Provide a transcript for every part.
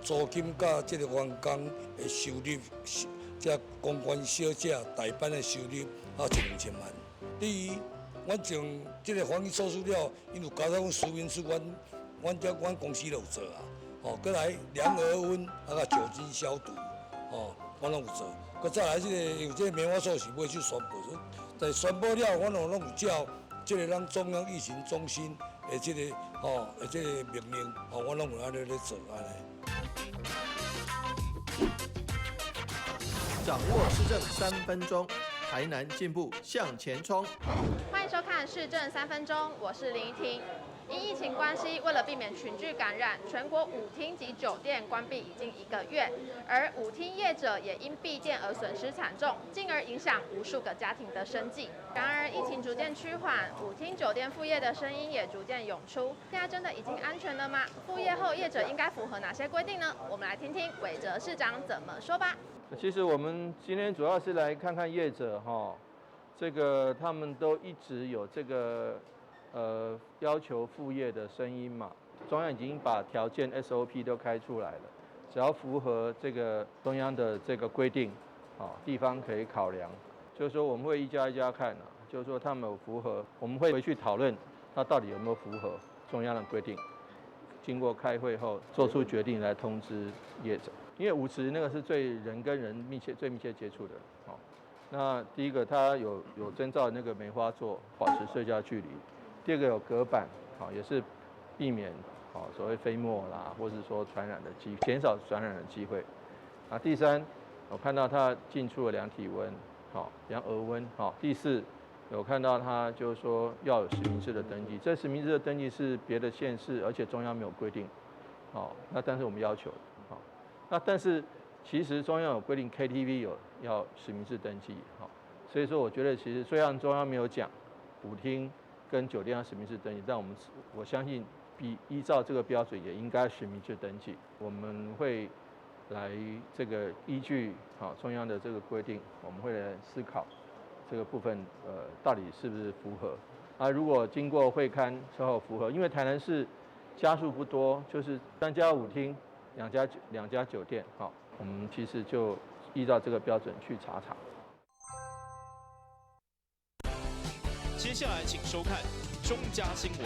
租金甲这个员工的收入，这公关小姐代班的收入12000万。第一，阮从这个防疫措施了，因为交通实名制，阮公司就有做啊。过来量额温甲酒精消毒，阮拢有做。再来这个，因为这个棉花素是要去宣布，但宣布了，阮拢有照这个咱中央疫情中心的这个这个命令，阮拢有安尼咧做安尼。掌握市政3分钟，台南进步向前冲。欢迎收看市政3分钟，我是林怡婷。因疫情关系，为了避免群聚感染，全国舞厅及酒店关闭已经1个月，而舞厅业者也因闭店而损失惨重，进而影响无数个家庭的生计。然而，疫情逐渐趋缓，舞厅酒店复业的声音也逐渐涌出。现在真的已经安全了吗？复业后业者应该符合哪些规定呢？我们来听听韦哲市长怎么说吧。其实我们今天主要是来看看业者这个他们都一直有这个要求复业的声音嘛。中央已经把条件 SOP 都开出来了，只要符合这个中央的这个规定，地方可以考量。就是说我们会一家一家看就是说他们有符合，我们会回去讨论他到底有没有符合中央的规定。经过开会后做出决定来通知业者，因为舞池那个是人跟人最密切接触的。那第一个它有征兆那个梅花座保持社交距离，第二个有隔板，也是避免所谓飞沫啦，或是说减少传染的机会。第三，我看到它进出了量体温，量额温。第四，有看到他就是说要有实名制的登记，这实名制的登记是别的县市，而且中央没有规定，那但是我们要求，那但是其实中央有规定 KTV 要实名制登记，所以说我觉得其实虽然中央没有讲舞厅跟酒店要实名制登记，但我相信依照这个标准也应该实名制登记。我们会来这个依据中央的这个规定，我们会来思考这个部分到底是不是符合如果经过会勘之后符合，因为台南市家数不多，就是3家舞厅2家酒店，我们其实就依照这个标准去查。接下来请收看中嘉新闻。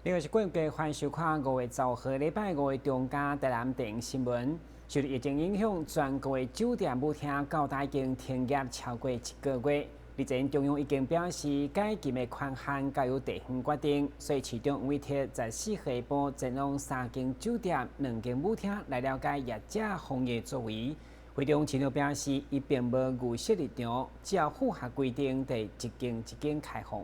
另外是各界欢迎收看5月10号礼拜5的中嘉台南电新闻。受疫情影响，全国的酒店舞厅到达已经停业超过1个月。日前中央已经表示，解禁的宽限交由地方决定，所以市长黄伟哲14号下晡前往3间酒店、2间舞厅来了解业者防疫作为。会中市长表示，伊并无预设立场，只要符合规定，就一间一间开放。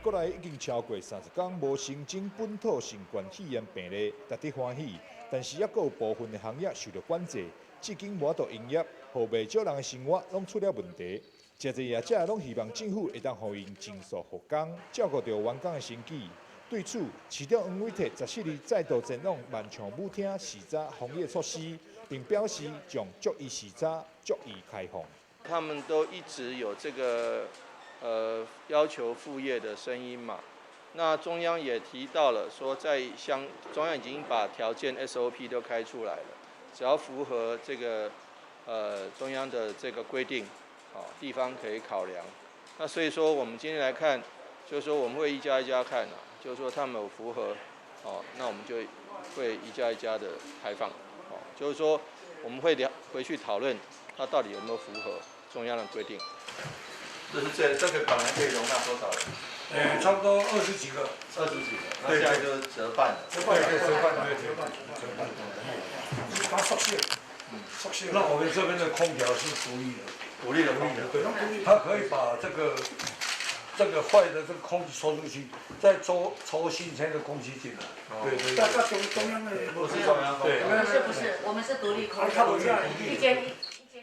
国内已经超过30天无新增本土新冠肺炎病例，值得欢喜。但是，也有部分的行业受到管制，至今无法营业，互未少人的生活拢出了问题。真侪业者拢希望政府会当互因尽速复工，照顾到员工的生计。对此，市长黄伟哲14日再度前往万象舞厅视察防疫措施，并表示将逐一视察，逐一开放。他们都一直有这个要求复业的声音嘛。那中央也提到了说，中央已经把条件 SOP 都开出来了，只要符合这个中央的这个规定，地方可以考量。那所以说我们今天来看，就是说我们会一家一家看就是说他们有符合，那我们就会一家一家的开放，就是说我们会回去讨论它到底有没有符合中央的规定。这个本来可以容纳多少人？差不多20几个。20几个，那现在就折半了。折半。它缩限。缩限。那我们这边的空调是独立的。独立的。对。它可以把这个坏的这个空气抽出去，再抽新鲜的空气进来。对。大概中央的。不是中央。对。不是，我们是独立空调，一间。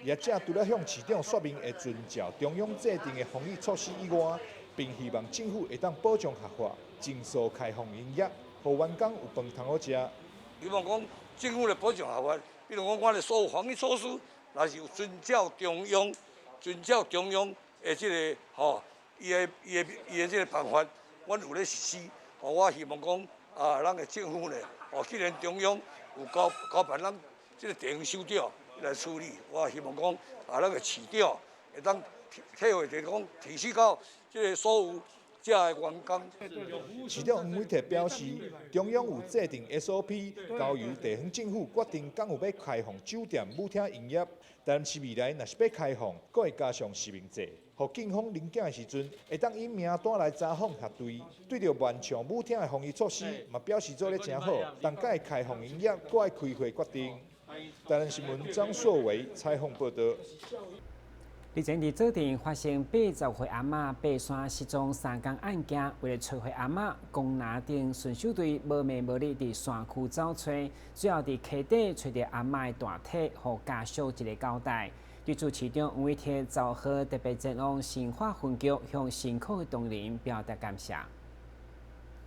业者除了向市长说明会遵照中央制定的防疫措施以外，并希望政府会当保障合法，尽速开放营业。互员工有饭通好食。希望讲政府来保障下发，比如讲我哋所有防疫措施，若是有遵照中央的即个伊的即个办法，阮有咧实施。我希望讲咱的政府呢，既然中央有交办咱即个地方首长来处理，我希望讲咱的市长会当体会着讲提升到即个所有遮的员工。市长黄伟哲表示，中央有制定 SOP， 交由地方政府决定敢有要开放酒店、舞厅营业。但是未来若是要开放，阁会加上实名制，互警方临检的时阵，会当以名单来查访核对。对着万象舞厅的防疫措施，嘛表示做得真好，但敢会开放营业，阁爱开会决定。台南新闻张硕维采访报道。日前伫做阵发生80岁阿嬷爬山失踪3公案件，为了找回阿嬷，公拿顶巡守队无暝无日伫山区走找，最后伫溪底找到阿嬷的大体，互家属一个交代。对此，市长黄伟哲召开特别前往新化分局，向辛苦的同仁表达感谢。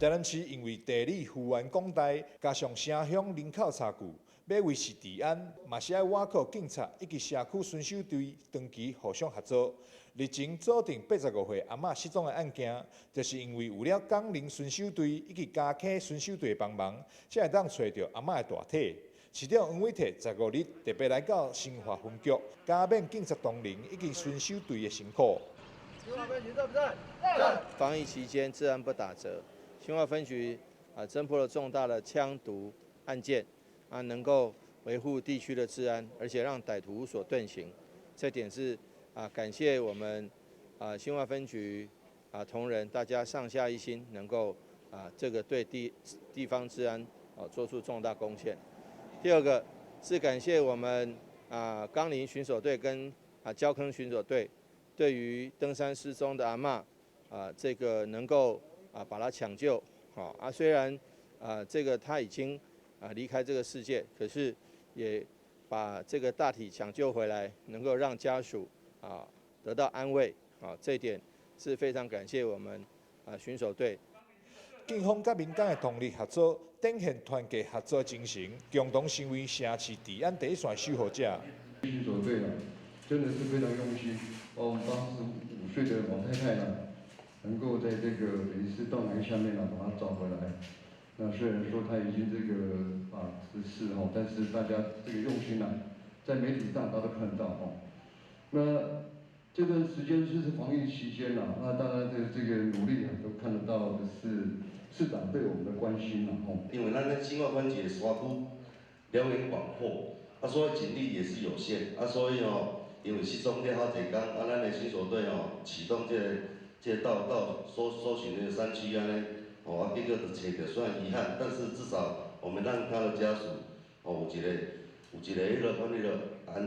台南市因为地理幅员广大，加上城乡人口差距。要维持治安，嘛是爱外靠警察以及社区巡守队长期互相合作。日前锁定85岁阿嬷失踪的案件，就是因为有了港龄巡守队以及加溪巡守队的帮忙，才会当找到阿嬷的大体。市长黄伟哲15日特别来到新化分局，加冕警察同仁以及巡守队的辛苦。防疫期间治安不打折，新化分局侦破了重大的枪毒案件。能够维护地区的治安，而且让歹徒无所遁形，这点是感谢我们新化分局同仁大家上下一心，能够这个对地方治安做出重大贡献。第二个是感谢我们冈林巡守队跟礁坑巡守队，对于登山失踪的阿嬷这个能够把她抢救虽然这个她已经离开这个世界，可是也把这个大体抢救回来，能够让家属得到安慰这一点是非常感谢我们巡守队。警方甲民间的通力合作，展现团结合作精神，共同成为城市治安第一线守护者。巡守队真的是非常用心，把我们85岁的老太太能够在这个等于是断崖下面把她找回来。那虽然说他已经这个辞世但是大家这个用心在媒体上大家都看得到那这段时间是防疫期间那当然这个努力都看得到的是市长对我们的关心因为咱的新化分局的山区辽源广阔，所以警力也是有限所以因为失踪了好几天咱的巡守队启动这到搜寻那个山区结果就找到，虽然遗憾，但是至少我们让他的家属有一个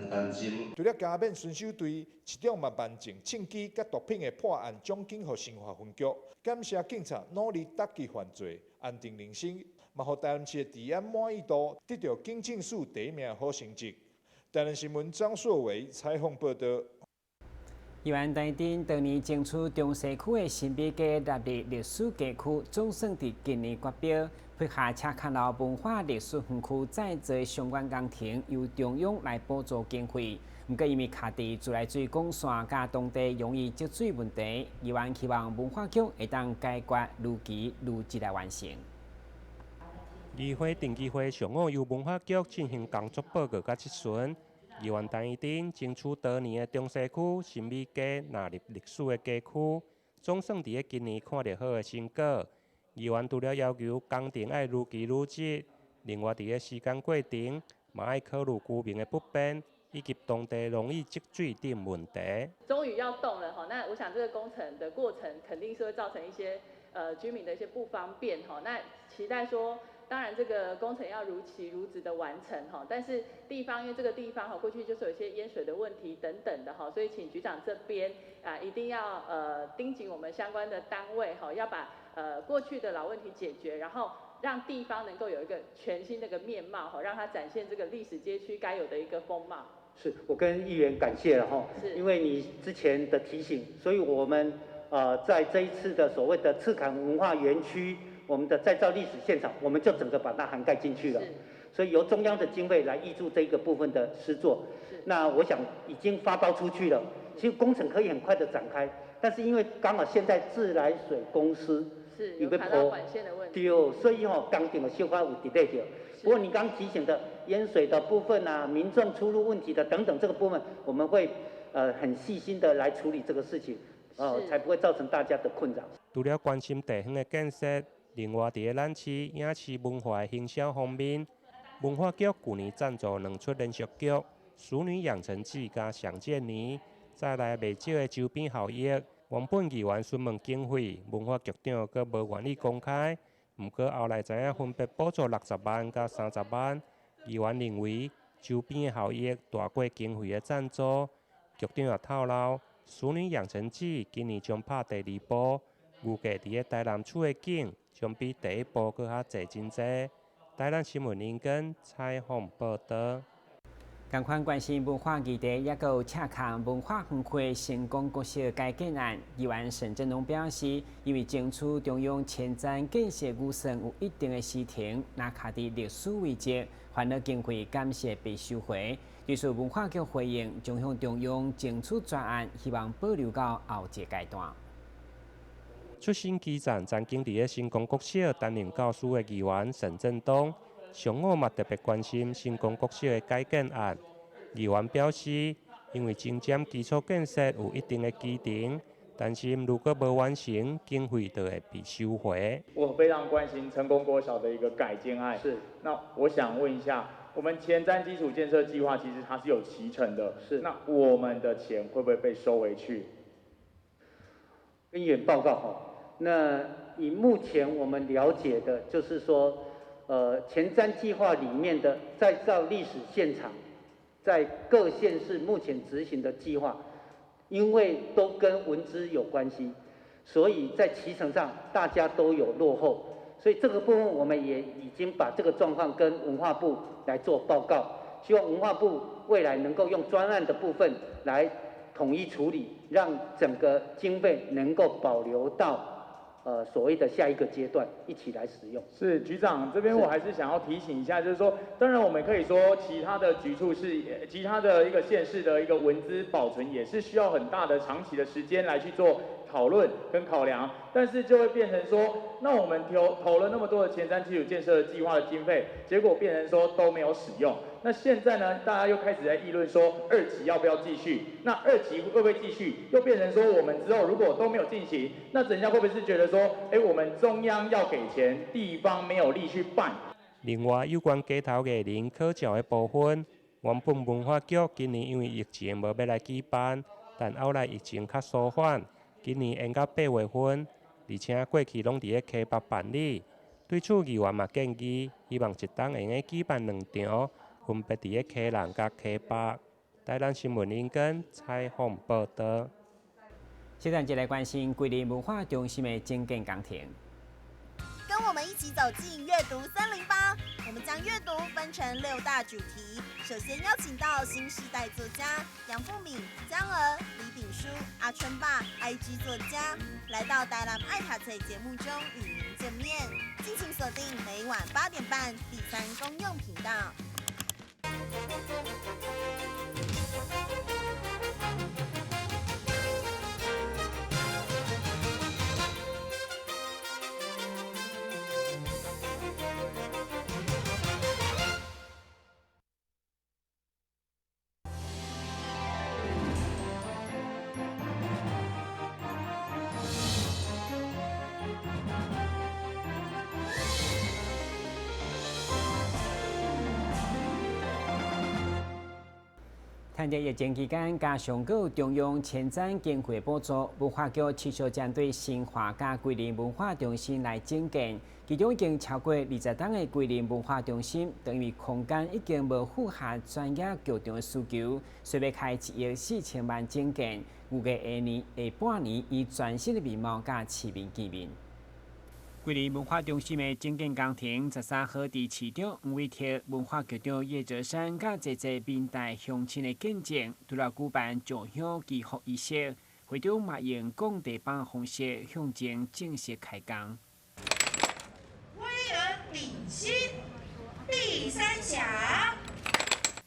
安心。除了加冕巡守队，市长嘛万众庆记甲毒品的破案奖金予新化分局，感谢警察努力打击犯罪，安定人心，嘛互台南市的治安满意度得到警政署第1名的好成绩。台南新闻张硕维采访报道。宜兰台顶当年争取中西区的新美街纳入历史街区，总算伫今年决标，配合赤坎楼文化历史园区再造相关工程由中央来补助经费。不过因为卡伫自来水管线甲当地容易积水问题，宜兰希望文化局会当解决如期如期来完成。议会定期会上午由文化局进行工作报告甲质询。宜兰台顶争取多年的中西区新美街纳入历史的街区，总算伫今年看到好的成果。宜兰除了要求工程要如期如期，另外伫时间过程，嘛要考虑居民的不便以及当地容易积水等问题。终于要动了那我想这个工程的过程肯定是会造成一些居民的一些不方便那期待说。当然，这个工程要如期如质的完成但是地方因为这个地方过去就是有一些淹水的问题等等的所以请局长这边一定要盯紧我们相关的单位要把过去的老问题解决，然后让地方能够有一个全新的一个面貌让它展现这个历史街区该有的一个风貌。是我跟议员感谢了因为你之前的提醒，所以我们在这一次的所谓的赤坎文化园区。我们的再造历史现场，我们就整个把它涵盖进去了。所以由中央的经费来挹注这一个部分的施作。那我想已经发包出去了，其实工程可以很快的展开，但是因为刚好现在自来水公司有卡到管线的问题，对，所以工程的小可有 delay 掉。不过你刚提醒的淹水的部分啊，民众出入问题的等等这个部分，我们会很细心的来处理这个事情，才不会造成大家的困扰。除了关心地方的建设，另外伫咱市影视文化的行销方面，文化局去年赞助2出连续剧《淑女养成记》甲《想见你》，再来袂少的周边效益。原本议员询问经费，文化局长阁无愿意公开。毋过后来知影分别补助60万甲30万，议员认为周边的效益大过经费的赞助。局长也透露，《淑女养成记》今年将拍第2部，预计伫个台南厝的景将比第1部阁较侪真侪。台南新闻林根采访报道。同款关心文化议题，也有赤坎文化园区成功国小改建案，议员沈振龙表示，因为争取中央前瞻建设预算有一定的时程，那卡伫历史危机，烦恼经费感谢被收回。于是文化局回应，将向中央争取专案，希望保留到后一个阶段。出身基层，曾经伫个成功国小担任教师的议员沈振东。上午嘛特别关心成功国小的改建案，议员表示，因为精尖基础建设有一定的基程，担心如果无完成，经费就会被收回。我非常关心成功国小的一个改建案。是。那我想问一下，我们前瞻基础建设计划其实它是有期程的。是。那我们的钱会不会被收回去？跟议员报告哈，那以目前我们了解的，就是说。前瞻计划里面的再造历史现场，在各县市目前执行的计划，因为都跟文资有关系，所以在期程上大家都有落后，所以这个部分我们也已经把这个状况跟文化部来做报告，希望文化部未来能够用专案的部分来统一处理，让整个经费能够保留到。所谓的下一个阶段一起来使用。是局长这边我还是想要提醒一下，就是说，当然我们可以说其他的局处是其他的一个县市的一个文资保存也是需要很大的长期的时间来去做讨论跟考量，但是就会变成说，那我们投了那么多的前瞻基础建设计划的经费，结果变成说都没有使用。那现在呢，大家又开始在议论说2期要不要继续？那2期会不会继续？又变成说我们之后如果都没有进行，那人家会不会是觉得说，我们中央要给钱，地方没有力去办？另外，有关街头艺人考照的部分，原本文化局今年因为疫情无要来举办，但后来疫情较舒缓，今年延到8月份，而且过去拢伫咧溪北办理。对此，议员嘛建议，希望一档用个举办2场。分别伫个溪南甲溪北。台南新闻林根采访报道。现在就来关心桂林文化中心的整建工程。跟我们一起走进阅读森林吧！我们将阅读分成6大主题。首先邀请到新时代作家杨富敏、江娥、李炳书、阿春爸、IG 作家，来到台南爱读册节目中与您见面。敬请锁定每晚8点半第3公用频道。趁着疫情期间，加上有中央前瞻经费补助，文化局持续针对新化甲桂林文化中心来整建，其中已经超过20栋的桂林文化中心，等于空间已经无符合专业局长的需求，所以要开1亿4000万整建，预计下半年以全新的面貌甲市民见面。桂林文化中心的整建工程13号伫市场五位贴文化局长叶哲山甲侪民代乡亲的见证，除了举办上香祈福仪式，会长嘛用讲地板方式向前正式开工。威尔领先第3响。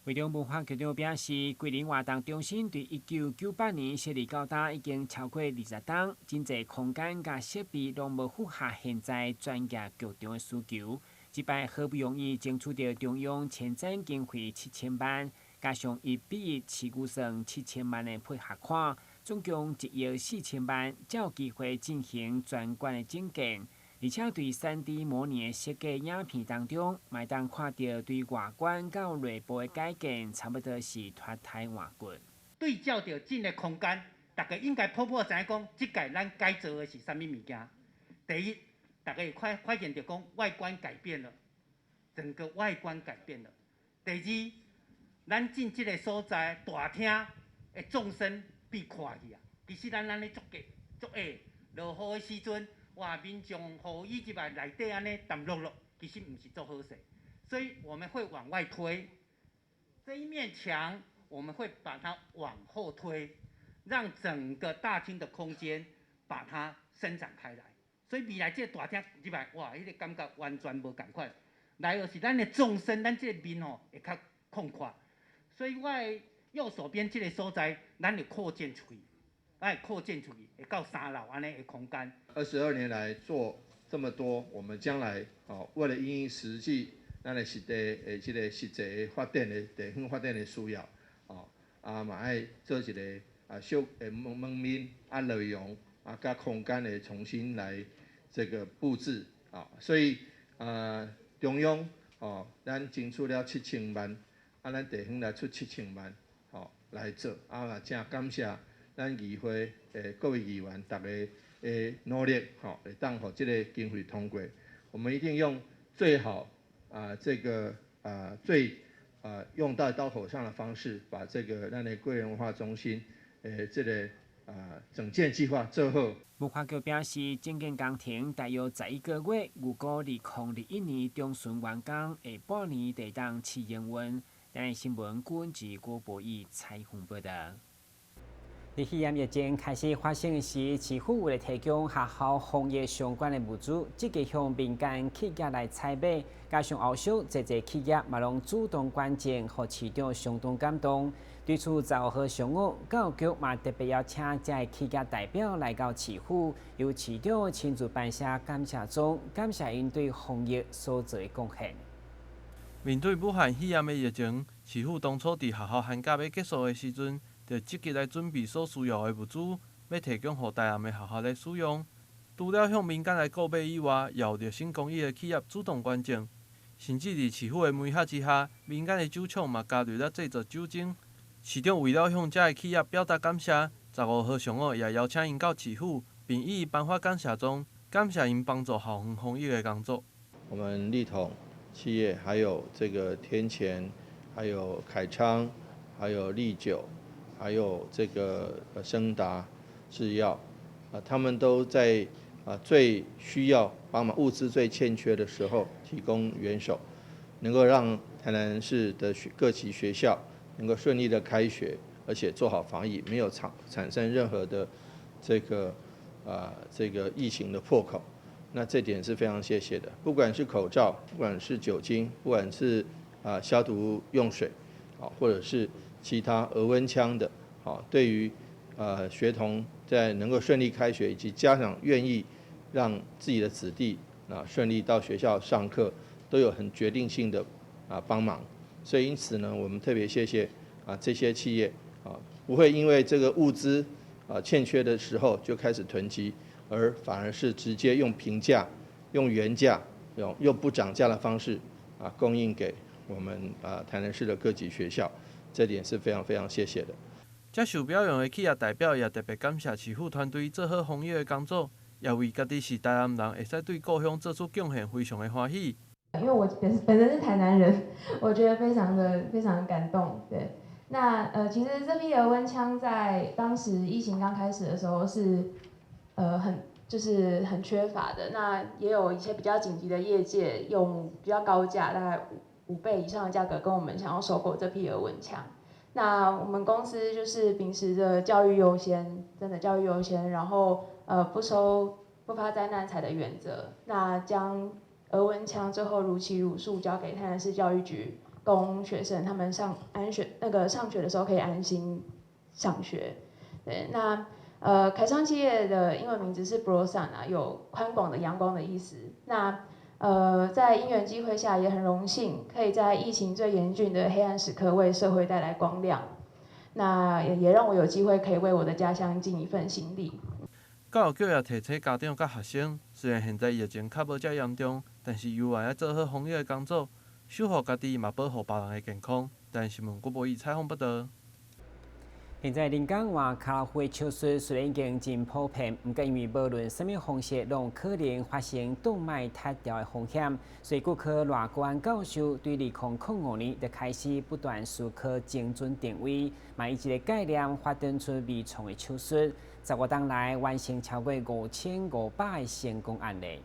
会中文化局长表示，桂林活动中心对1998年设立到今已经超过20档，真侪空间甲设备拢无符合现在专业局长的需求。这摆好不容易争取到中央前瞻经费7000万，加上1比1持股算7000万的配合款，总共1亿4000万，才有机会进行专馆的整建。而且对3D 模拟的设计影片当中，麦当看到对外观到内部的改建，差不多是脱胎换骨。对照着进的空间，大家应该普知影讲，即届咱改造的是啥物物件？第一，大家会发现着讲外观改变了，整个外观改变了。第二，咱进这个所在大厅的纵深变宽去啊。其实咱咧足价足下落雨的时阵。外面将雨衣入来内底安尼澹漉漉，其实唔是做好势，所以我们会往外推。这一面墙我们会把它往后推，让整个大厅的空间把它伸展开来。所以未来这个大厅入来，哇，迄个感觉完全无同款。来就是咱的纵深，咱这个面吼会较宽阔。所以我的右手边这个所在，咱就扩建出去。扩建出去，会到3楼安尼的空间。22年来做这么多，我们将来为了因应实际咱的实地这个实际发展的地方发展的需要，嘛爱做一个小门面内容甲空间的重新来这个布置所以中央咱争取了7000万，咱地方来出7000万来做嘛真感谢。咱议会各位议员大家的努力，会当互这个经费通过。我们一定用最好最用到刀口上的方式，把这个咱的贵人文化中心这个整建计划做好。文化局表示，整建工程大约11个月，预估2021年中旬完工，下半年得当试营运。咱新闻顾问及郭博义采访报道。在肺炎疫情开始发生时，市府为了提供学校防疫相关的物资，积极向民间企业来采买，加上后续侪企业嘛拢主动捐赠，互市长相当感动。对此10号上午，教育局嘛特别邀请这企业代表来到市府，由市长亲自颁下感谢状，感谢因对防疫所做的贡献。面对武汉肺炎的疫情，市府当初伫学校寒假要结束的时阵，就积极来准备所需要的物资，要提供予台南的学校来使用。除了向民间来购买以外，也有热心公益的企业主动捐赠，甚至伫市府的媒合之下，民间的酒厂嘛加入了制作酒精。市长为了向这些企业表达感谢，15号上午也邀请因到市府，并以颁发感谢状，感谢因帮助校园防疫的工作。我们力统企业还有这个天前，还有凯昌，还有利久。还有这个升达制药，他们都在最需要帮忙、物资最欠缺的时候提供援手，能够让台南市的各级学校能够顺利的开学，而且做好防疫，没有产生任何的这个疫情的破口。那这点是非常谢谢的。不管是口罩，不管是酒精，不管是消毒用水，或者是其他额温枪的，对于学童在能够顺利开学，以及家长愿意让自己的子弟顺利到学校上课，都有很决定性的帮忙。所以因此呢，我们特别谢谢这些企业不会因为这个物资欠缺的时候就开始囤积，而反而是直接用平价、用原价、用不涨价的方式供应给我们台南市的各级学校。这点是非常非常谢谢的。这受表扬的企业代表也特别感谢市府团队做好防疫的工作，也为家己是台南人，会使对故乡做出贡献，非常的欢喜。因为我本身是台南人，我觉得非常的感动。对，那其实这批额温枪在当时疫情刚开始的时候是很缺乏的，那也有一些比较紧急的业界用比较高价，大概5倍以上的价格跟我们想要收购这批额温枪。那我们公司就是秉持着教育优先，真的教育优先，然后不收不发灾难财的原则，那将额温枪最后如期如数交给台南市教育局，供学生他们上学的时候可以安心上学。对，那凯商企业的英文名字是 Broadsun 啊，有宽广的阳光的意思。那在因缘机会下，也很荣幸可以在疫情最严峻的黑暗时刻为社会带来光亮。那也让我有机会可以为我的家乡尽一份心力。教育局也提醒家长甲学生，虽然现在疫情较无遮严重，但是犹原要做好防疫的工作，守护家己嘛保护别人的健康。但新闻郭博义采访报道。现在临港话卡拉会手术虽然已经真普遍，不过因为无论什么方式，拢可能发生动脉塌掉的风险，所以骨科赖国安教授对2005年就开始不断思考精准定位，嘛以这个概念发展出微创的手术，15天来完成超过5500个成功案例。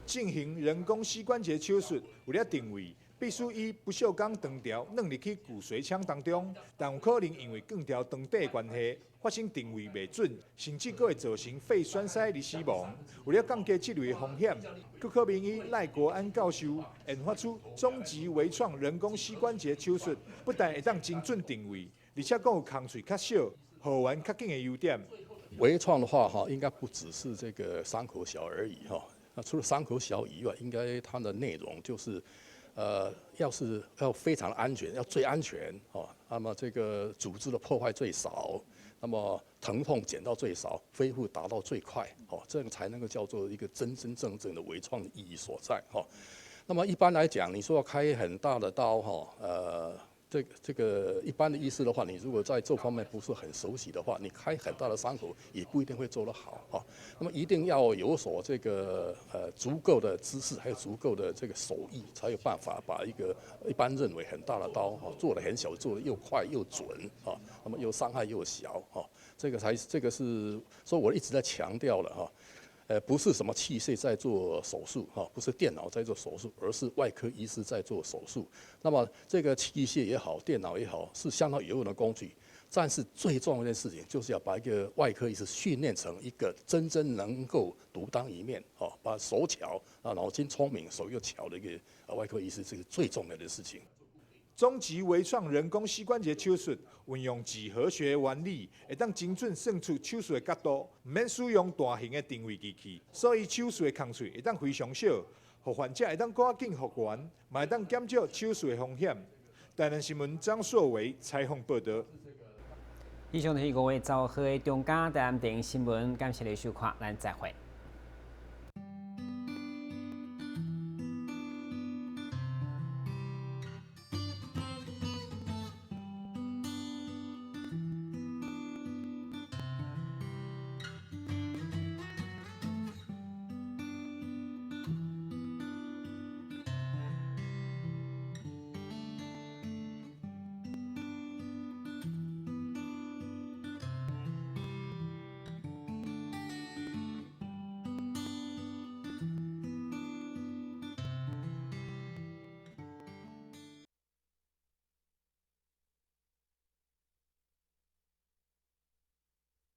进行人工膝关节手术，为了定位，必须以不锈钢长条弄入去骨髓腔当中，但有可能因为钢条长短的关系，发生定位袂准，甚至还会造成肺栓塞而死亡。为了降低这类风险，骨科名医赖国安教授研发出终极微创人工膝关节手术，不但会当精准定位，而且还有空喙较小、好完较紧的优点。微创的话，应该不只是这个伤口小而已哈。那除了伤口小以外，应该它的内容就是。要非常安全，要最安全哦。那么这个组织的破坏最少，那么疼痛减到最少，恢复达到最快哦，这样才能够叫做一个真真正正的微创的意义所在哈。那么一般来讲，你说要开很大的刀哈，这个一般的医师的话，你如果在这方面不是很熟悉的话，你开很大的伤口也不一定会做得好啊。那么一定要有所这个足够的知识，还有足够的这个手艺，才有办法把一个一般认为很大的刀做得很小，做得又快又准啊，那么又伤害又小啊，这个是所以我一直在强调了哈。不是什么器械在做手术哈，不是电脑在做手术，而是外科医师在做手术。那么这个器械也好，电脑也好，是相当有用的工具。但是最重要的一件事情，就是要把一个外科医师训练成一个真正能够独当一面，把手巧啊，脑筋聪明，手又巧的一个外科医师，这是最重要的事情。终极微创人工膝关节手术运用几何学原理，会当精准算出手术的角度，唔免使用大型的定位机器，所以手术的空隙会当非常小，互患者会当赶紧复原，嘛会当减少手术的风险。台南新闻张硕维采访报道。以上就是5月10号的中嘉台南电影新闻，感谢你收看，咱再会。